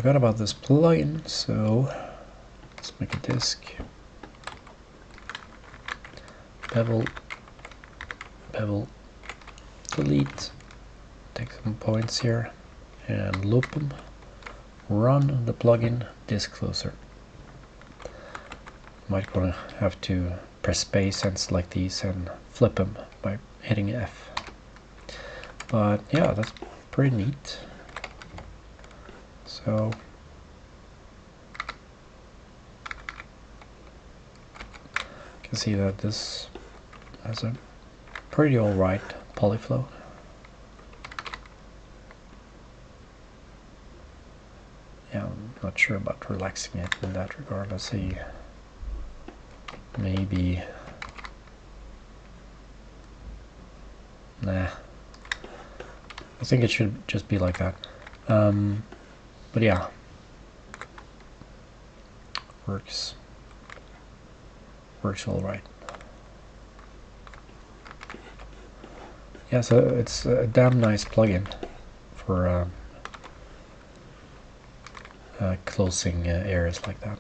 forgot about this plugin, so let's make a disk. Bevel, delete, take some points here, and loop them. Run the plugin disk closer. Might gonna have to press space and select these and flip them by hitting F. But yeah, that's pretty neat. So you can see that this has a pretty alright polyflow. Yeah, I'm not sure about relaxing it in that regard. Let's see. Maybe. Nah. I think it should just be like that. But yeah. Works alright. Yeah, so it's a damn nice plugin for closing areas like that.